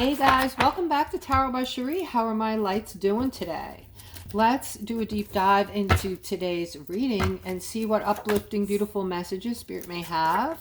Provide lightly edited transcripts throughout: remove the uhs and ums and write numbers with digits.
Hey guys, welcome back to Tarot by Cherie. How are my lights doing today? Let's do a deep dive into today's reading and see what uplifting, beautiful messages Spirit may have.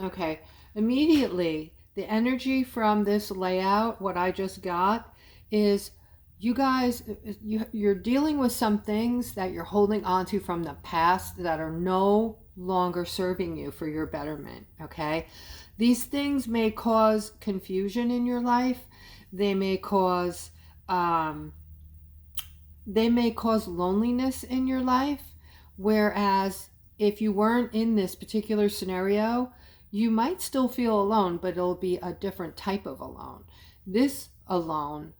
Okay, immediately, the energy from this layout, what I just got, is you guys, you're dealing with some things that you're holding on to from the past that are no longer serving you for your betterment, okay? These things may cause confusion in your life. They may cause loneliness in your life, whereas if you weren't in this particular scenario, you might still feel alone, but it'll be a different type of alone. This alone,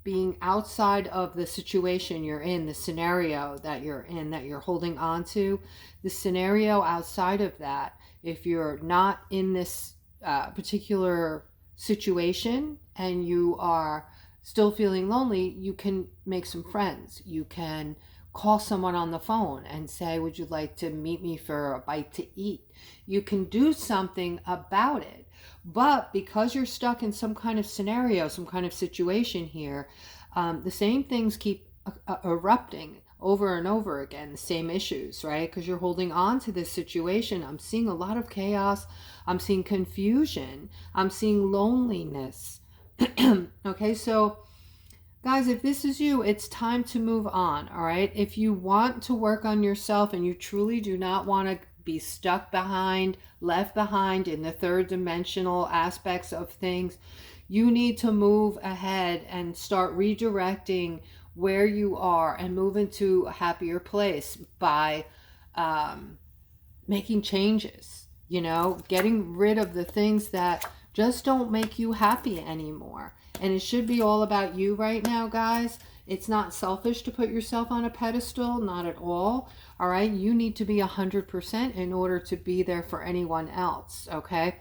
being outside of the situation you're in, the scenario that you're in, that you're holding on to, the scenario outside of that, if you're not in this particular situation and you are still feeling lonely, you can make some friends. You can call someone on the phone and say, would you like to meet me for a bite to eat? You can do something about it. But because you're stuck in some kind of scenario, some kind of situation here, the same things keep erupting over and over again, the same issues, right? Because you're holding on to this situation. I'm seeing a lot of chaos. I'm seeing confusion. I'm seeing loneliness. Okay, so guys, if this is you, it's time to move on, all right? If you want to work on yourself and you truly do not want to be stuck behind, left behind in the third dimensional aspects of things, you need to move ahead and start redirecting where you are and move into a happier place by making changes, you know, getting rid of the things that just don't make you happy anymore. And it should be all about you right now, guys. It's not selfish to put yourself on a pedestal, not at all. All right, you need to be 100% in order to be there for anyone else, okay?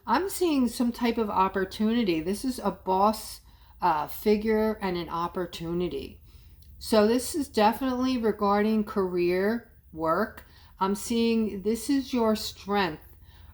I'm seeing some type of opportunity. This is a boss figure and an opportunity. So this is definitely regarding career, work. I'm seeing this is your strength.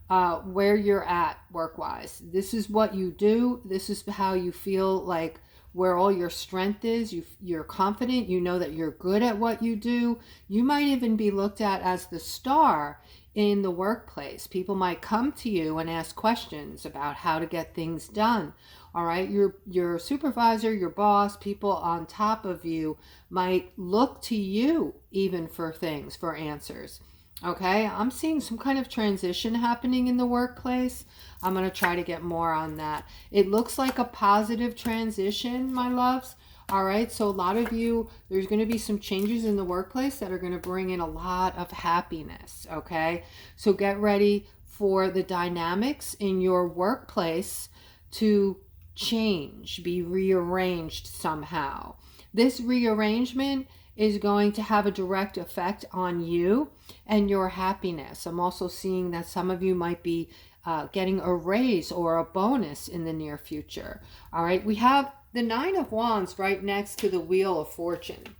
Where you're at work-wise. This is what you do. This is how you feel like where all your strength is. You're confident. You know that you're good at what you do. You might even be looked at as the star in the workplace. People might come to you and ask questions about how to get things done. All right, your supervisor, your boss, people on top of you might look to you even for things, for answers. Okay, I'm seeing some kind of transition happening in the workplace. I'm going to try to get more on that. It looks like a positive transition, my loves. All right, so a lot of you, there's going to be some changes in the workplace that are going to bring in a lot of happiness, okay? So get ready for the dynamics in your workplace to change, be rearranged somehow. This rearrangement is going to have a direct effect on you and your happiness. I'm also seeing that some of you might be getting a raise or a bonus in the near future. All right, we have the Nine of Wands right next to the Wheel of Fortune.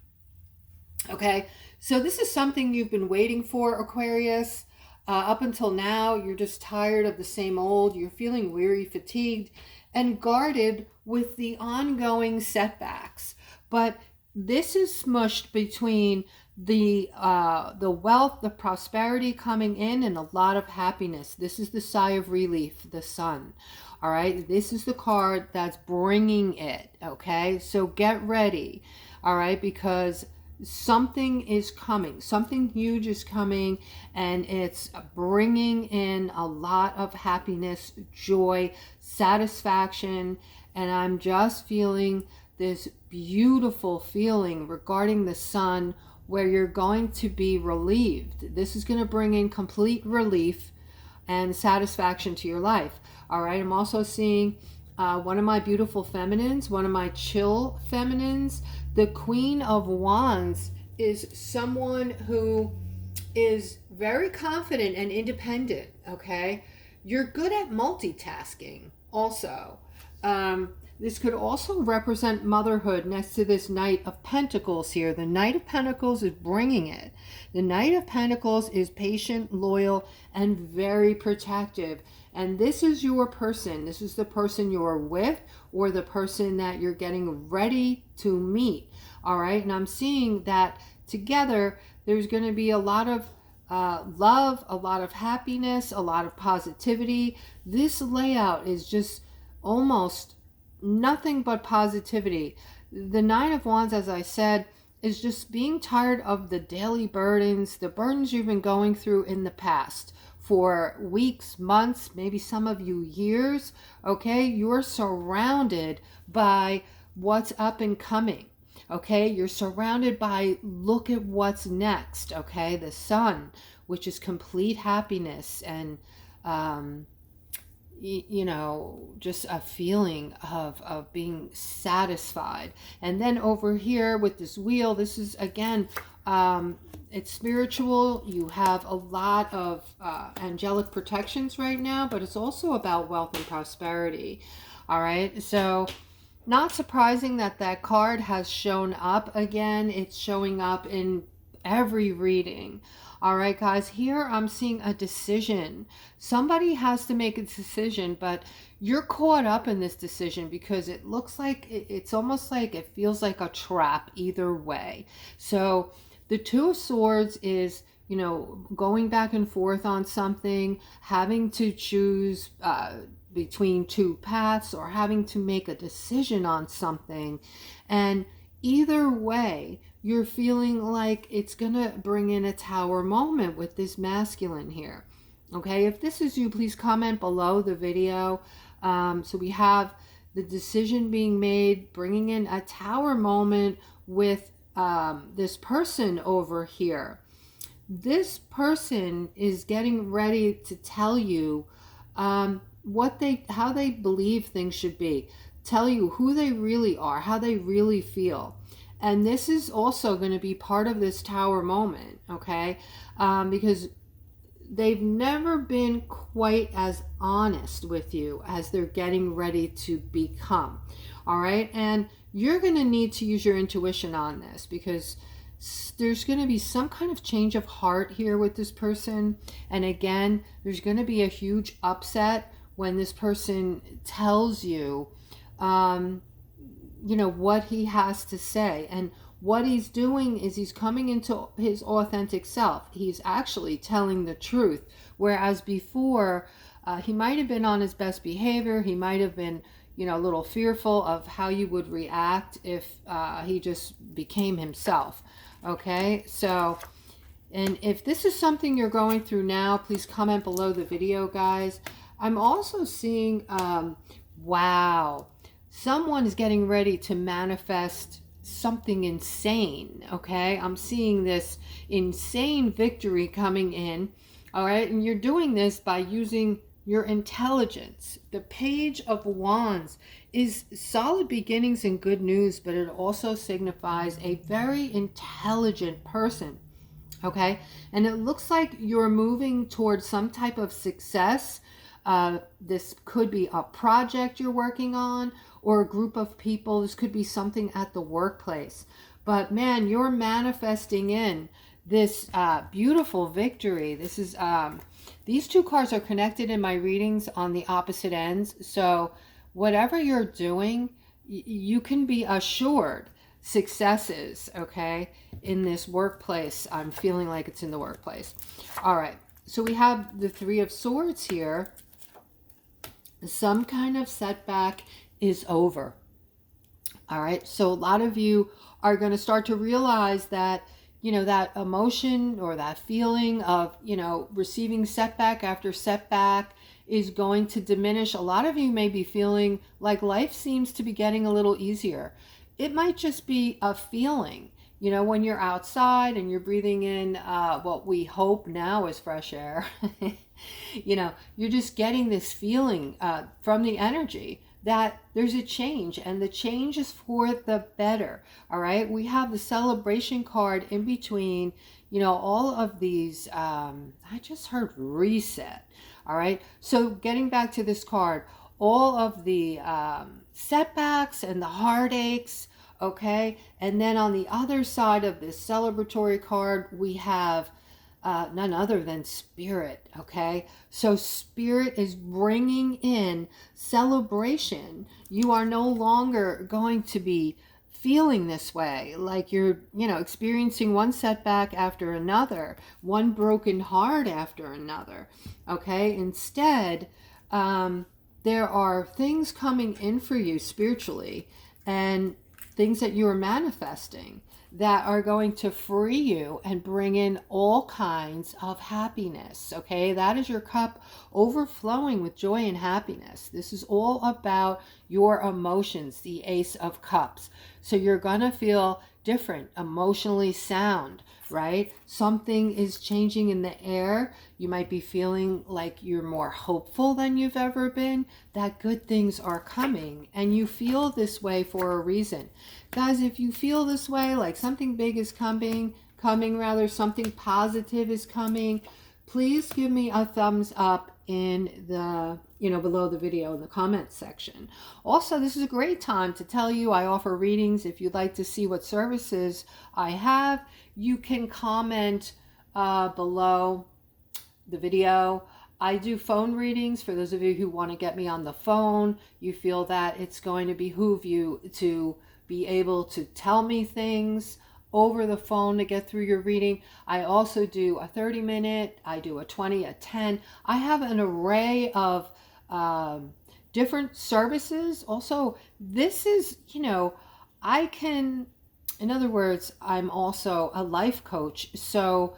Okay, so this is something you've been waiting for, Aquarius. Up until now, you're just tired of the same old. You're feeling weary, fatigued, and guarded with the ongoing setbacks. But this is smushed between the wealth, the prosperity coming in, and a lot of happiness. This is the sigh of relief, the Sun. All right, this is the card that's bringing it. Okay, so get ready. All right, because something is coming, something huge is coming, and it's bringing in a lot of happiness, joy, satisfaction, and I'm just feeling this beautiful feeling regarding the Sun where you're going to be relieved. This is going to bring in complete relief and satisfaction to your life. All right, I'm also seeing one of my beautiful feminines, one of my chill feminines. The Queen of Wands is someone who is very confident and independent, okay? You're good at multitasking also. this could also represent motherhood next to this Knight of Pentacles here. The Knight of Pentacles is bringing it. The Knight of Pentacles is patient, loyal, and very protective. And this is your person. This is the person you're with, or the person that you're getting ready to meet. All right. And I'm seeing that together there's going to be a lot of love, a lot of happiness, a lot of positivity. This layout is just almost nothing but positivity. The Nine of Wands, as I said, is just being tired of the daily burdens, the burdens you've been going through in the past for weeks, months, maybe some of you years. Okay, you're surrounded by what's up and coming. Okay, you're surrounded by, look at what's next. Okay, the Sun, which is complete happiness and you know, just a feeling of being satisfied. And then over here with this wheel, this is again, it's spiritual. You have a lot of angelic protections right now, but it's also about wealth and prosperity. All right, so not surprising that that card has shown up again. It's showing up in every reading. All right, guys, here I'm seeing a decision. Somebody has to make a decision, but you're caught up in this decision because it looks like it's almost like it feels like a trap either way. So the Two of Swords is, you know, going back and forth on something, having to choose between two paths, or having to make a decision on something. And either way, you're feeling like it's gonna bring in a Tower moment with this masculine here. Okay, if this is you, please comment below the video. So we have the decision being made, bringing in a Tower moment with this person over here. This person is getting ready to tell you how they believe things should be, tell you who they really are, how they really feel. And this is also going to be part of this Tower moment, okay? Because they've never been quite as honest with you as they're getting ready to become, all right? And you're going to need to use your intuition on this, because there's going to be some kind of change of heart here with this person. And again, there's going to be a huge upset when this person tells you, you know, what he has to say. And what he's doing is he's coming into his authentic self. He's actually telling the truth. Whereas before, he might have been on his best behavior. He might have been, you know, a little fearful of how you would react if he just became himself. Okay, so, and if this is something you're going through now, please comment below the video, guys. I'm also seeing, wow, someone is getting ready to manifest something insane, okay? I'm seeing this insane victory coming in, all right? And you're doing this by using your intelligence. The Page of Wands is solid beginnings and good news, but it also signifies a very intelligent person, okay? And it looks like you're moving towards some type of success. This could be a project you're working on, or a group of people. This could be something at the workplace. But man, you're manifesting in this beautiful victory. This is these two cards are connected in my readings on the opposite ends. So whatever you're doing, you can be assured successes, okay, in this workplace. I'm feeling like it's in the workplace. All right, so we have the Three of Swords here. Some kind of setback is over. All right, so a lot of you are going to start to realize that, you know, that emotion or that feeling of, you know, receiving setback after setback is going to diminish. A lot of you may be feeling like life seems to be getting a little easier. It might just be a feeling, you know, when you're outside and you're breathing in what we hope now is fresh air. You know, you're just getting this feeling from the energy that there's a change, and the change is for the better. All right, we have the celebration card in between, you know, all of these. I just heard reset. All right, so getting back to this card, all of the setbacks and the heartaches, okay? And then on the other side of this celebratory card, we have none other than Spirit, okay? So Spirit is bringing in celebration. You are no longer going to be feeling this way, like you're, experiencing one setback after another, one broken heart after another, okay? Instead, there are things coming in for you spiritually, and things that you are manifesting that are going to free you and bring in all kinds of happiness, okay? That is your cup overflowing with joy and happiness. This is all about your emotions, the Ace of Cups. So you're gonna feel different, emotionally sound, right? Something is changing in the air. You might be feeling like you're more hopeful than you've ever been, that good things are coming, and you feel this way for a reason. Guys, if you feel this way, like something big is coming, something positive is coming, please give me a thumbs up in the, below the video in the comments section. Also, this is a great time to tell you I offer readings. If you'd like to see what services I have, you can comment below the video. I do phone readings for those of you who want to get me on the phone. You feel that it's going to behoove you to be able to tell me things over the phone to get through your reading. I also do a 30-minute, I do a 20, a 10. I have an array of different services. Also, this is, I can, in other words, I'm also a life coach. So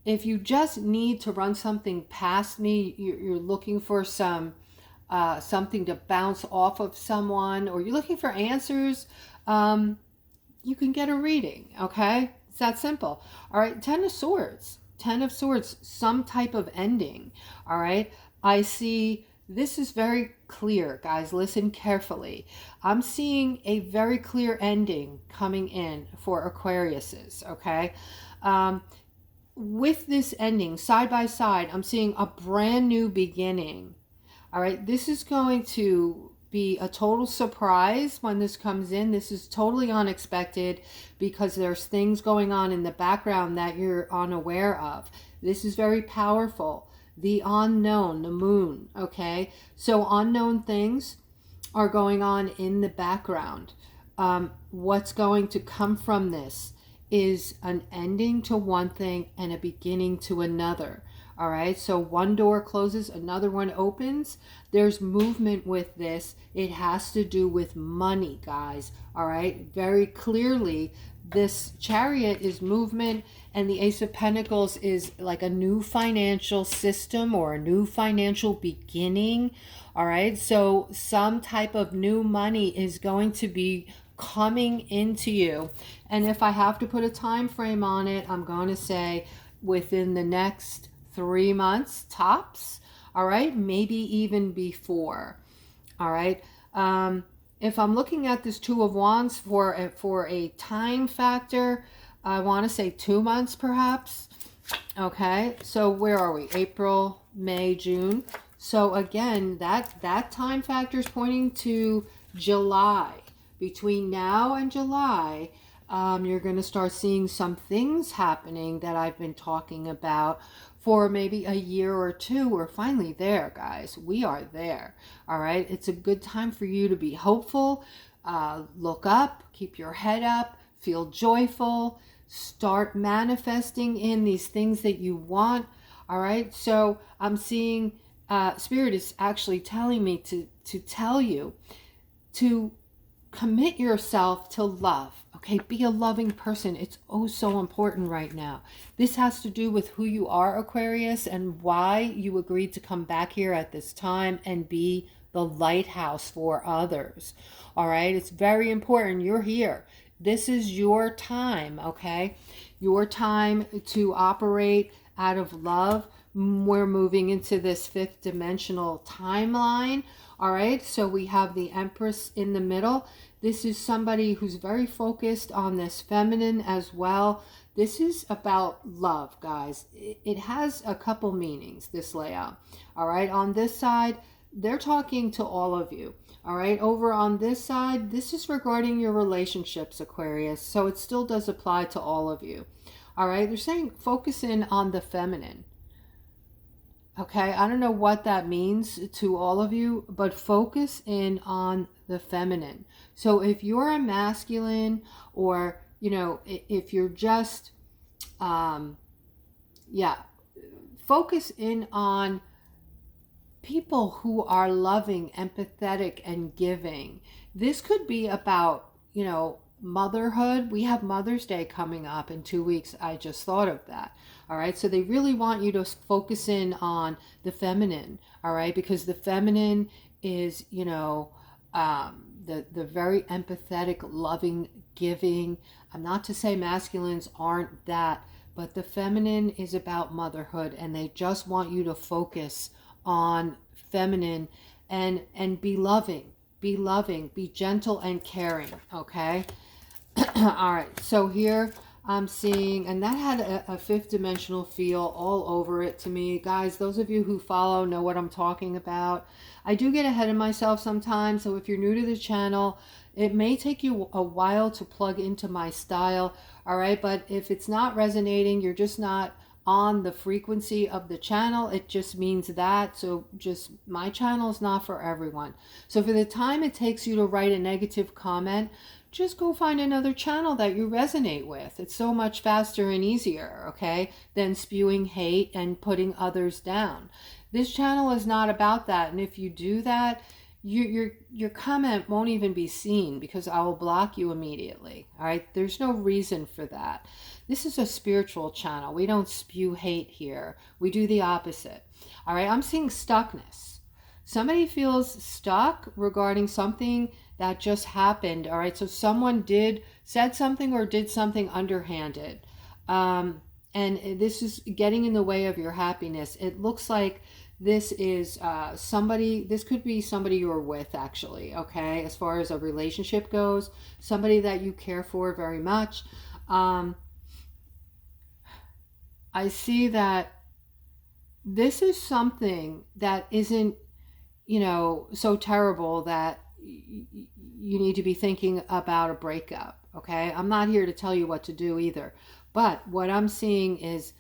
if you just need to run something past me, you're looking for something to bounce off of someone, or you're looking for answers, you can get a reading, okay? It's that simple. All right, 10 of Swords, some type of ending, all right? I see, this is very clear, guys, listen carefully. I'm seeing a very clear ending coming in for Aquariuses, okay? With this ending, side by side, I'm seeing a brand new beginning, all right? This is going to be a total surprise when this comes in. This is totally unexpected because there's things going on in the background that you're unaware of. This is very powerful. The unknown, the moon, okay? So unknown things are going on in the background. What's going to come from this is an ending to one thing and a beginning to another. All right, so one door closes, another one opens. There's movement with this. It has to do with money, guys. All right, very clearly, this Chariot is movement, and the Ace of Pentacles is like a new financial system or a new financial beginning. All right, so some type of new money is going to be coming into you. And if I have to put a time frame on it, I'm going to say within the next 3 months tops, all right, maybe even before, all right. If I'm looking at this Two of Wands for a time factor, I want to say 2 months perhaps, okay. So where are we? April, May, June. So again, that time factor is pointing to July. Between now and July, you're going to start seeing some things happening that I've been talking about for maybe a year or two. We're finally there, guys. We are there. All right. It's a good time for you to be hopeful. Look up, keep your head up, feel joyful, start manifesting in these things that you want. All right. So I'm seeing Spirit is actually telling me to tell you to commit yourself to love, okay? Be a loving person. It's oh so important right now. This has to do with who you are, Aquarius, and why you agreed to come back here at this time and be the lighthouse for others, all right? It's very important. You're here. This is your time, okay? Your time to operate out of love. We're moving into this 5th dimensional timeline. All right, so we have the Empress in the middle. This is somebody who's very focused on this feminine as well. This is about love, guys. It has a couple meanings, this layout. All right, on this side, they're talking to all of you. All right, over on this side, this is regarding your relationships, Aquarius. So it still does apply to all of you. All right, they're saying focus in on the feminine. Okay, I don't know what that means to all of you, but focus in on the feminine. So if you're a masculine, or, you know, if you're just, yeah, focus in on people who are loving, empathetic, and giving. This could be about, you know, motherhood. We have Mother's Day coming up in 2 weeks. I just thought of that. All right, so they really want you to focus in on the feminine. All right, because the feminine is, you know, the very empathetic, loving, giving. I'm not to say masculines aren't that, but the feminine is about motherhood, and they just want you to focus on feminine, and be loving, be gentle and caring. Okay. All right, so here I'm seeing, and that had a fifth dimensional feel all over it to me. Guys, those of you who follow know what I'm talking about. I do get ahead of myself sometimes, so if you're new to the channel, it may take you a while to plug into my style. All right, but if it's not resonating, you're just not on the frequency of the channel. It just means that. So just, my channel is not for everyone. So for the time it takes you to write a negative comment, just go find another channel that you resonate with. It's so much faster and easier, okay, than spewing hate and putting others down. This channel is not about that. And if you do that, your comment won't even be seen, because I will block you immediately. All right, there's no reason for that. This is a spiritual channel. We don't spew hate here. We do the opposite. All right, I'm seeing stuckness. Somebody feels stuck regarding something that just happened. All right, so someone said something or did something underhanded, and this is getting in the way of your happiness. It looks like this is somebody, this could be somebody you're with, actually, okay, as far as a relationship goes, somebody that you care for very much. I see that this is something that isn't, you know, so terrible that you need to be thinking about a breakup, okay? I'm not here to tell you what to do either, but what I'm seeing is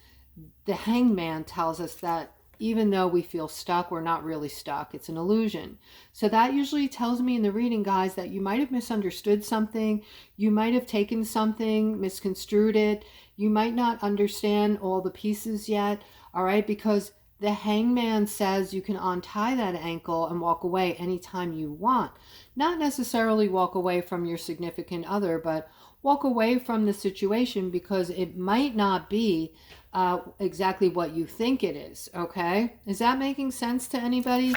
the Hangman tells us that even though we feel stuck, we're not really stuck. It's an illusion. So that usually tells me in the reading, guys, that you might have misunderstood something. You might have taken something, misconstrued it. You might not understand all the pieces yet, all right? Because the Hangman says you can untie that ankle and walk away anytime you want. Not necessarily walk away from your significant other, but walk away from the situation, because it might not be exactly what you think it is, okay? Is that making sense to anybody?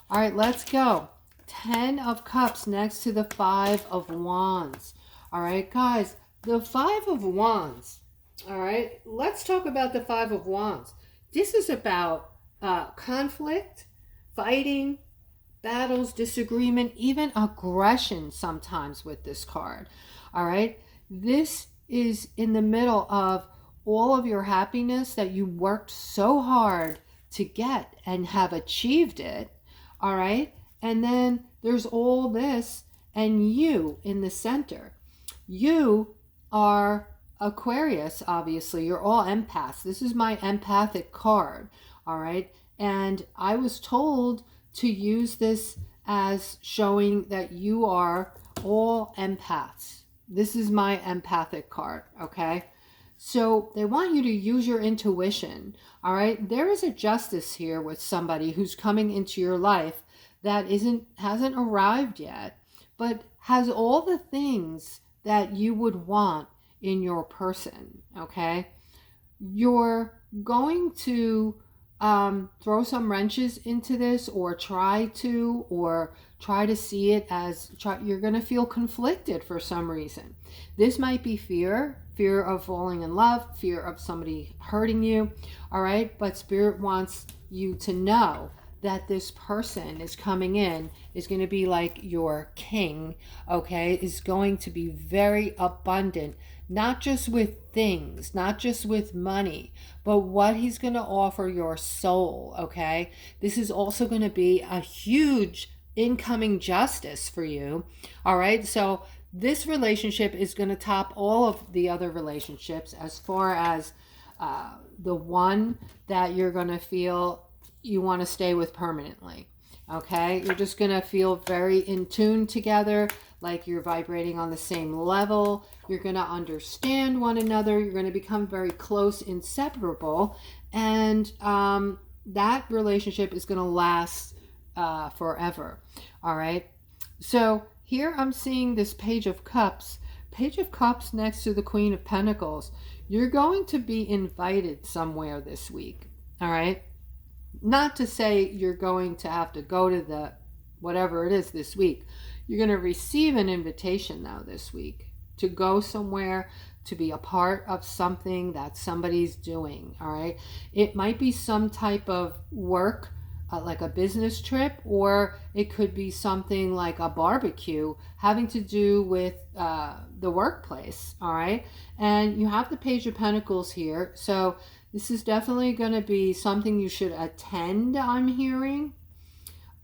All right, let's go. 10 of Cups next to the 5 of Wands. All right, guys, the 5 of Wands. All right, let's talk about the 5 of Wands. This is about conflict, fighting, battles, disagreement, even aggression sometimes with this card. All right, this is in the middle of all of your happiness that you worked so hard to get and have achieved it. All right, and then there's all this, and you in the center. You are Aquarius, obviously. You're all empaths. This is my empathic card. All right, and I was told to use this as showing that you are all empaths. This is my empathic card, okay? So they want you to use your intuition, all right? There is a justice here with somebody who's coming into your life that hasn't arrived yet, but has all the things that you would want in your person, okay? You're going to throw some wrenches into this, or try to see it as, you're going to feel conflicted for some reason. This might be fear of falling in love, fear of somebody hurting you, all right? But Spirit wants you to know that this person is coming in is going to be like your king, okay, is going to be very abundant, not just with things, not just with money, but what he's going to offer your soul, okay? This is also going to be a huge incoming justice for you, all right? So this relationship is going to top all of the other relationships as far as the one that you're going to feel you want to stay with permanently. Okay, you're just going to feel very in tune together, like you're vibrating on the same level. You're going to understand one another. You're going to become very close, inseparable, and that relationship is going to last forever. All right, so here I'm seeing this Page of Cups. Page of Cups next to the Queen of Pentacles. You're going to be invited somewhere this week. All right. Not to say you're going to have to go to the whatever it is this week. You're going to receive an invitation now this week to go somewhere, to be a part of something that somebody's doing. All right. It might be some type of work, like a business trip, or it could be something like a barbecue having to do with the workplace. All right. And you have the Page of Pentacles here. So this is definitely going to be something you should attend, I'm hearing.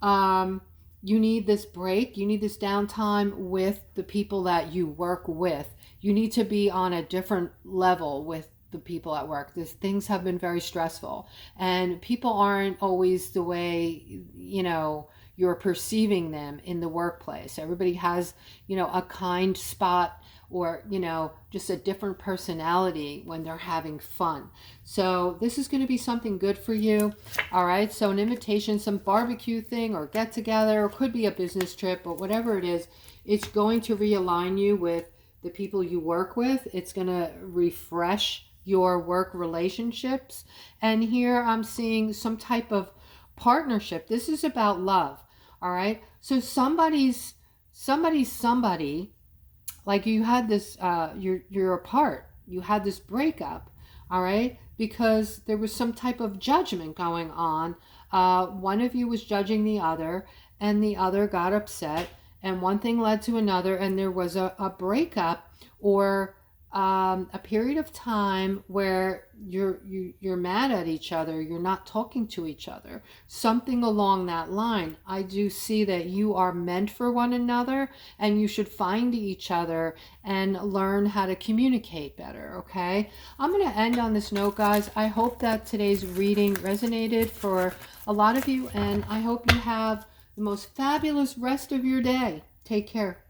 You need this break. You need this downtime with the people that you work with. You need to be on a different level with the people at work. Things have been very stressful, and people aren't always the way, you know, you're perceiving them in the workplace. Everybody has, you know, a kind spot, or, you know, just a different personality when they're having fun. So this is going to be something good for you. All right. So an invitation, some barbecue thing or get together, or could be a business trip, but whatever it is, it's going to realign you with the people you work with. It's going to refresh your work relationships. And here I'm seeing some type of partnership. This is about love. All right. So somebody, like you had this, you're apart. You had this breakup. All right. Because there was some type of judgment going on. One of you was judging the other, and the other got upset, and one thing led to another, and there was a breakup, or a period of time where you're mad at each other, you're not talking to each other, something along that line. I do see that you are meant for one another, and you should find each other and learn how to communicate better. Okay, I'm going to end on this note, guys. I hope that today's reading resonated for a lot of you, and I hope you have the most fabulous rest of your day. Take care.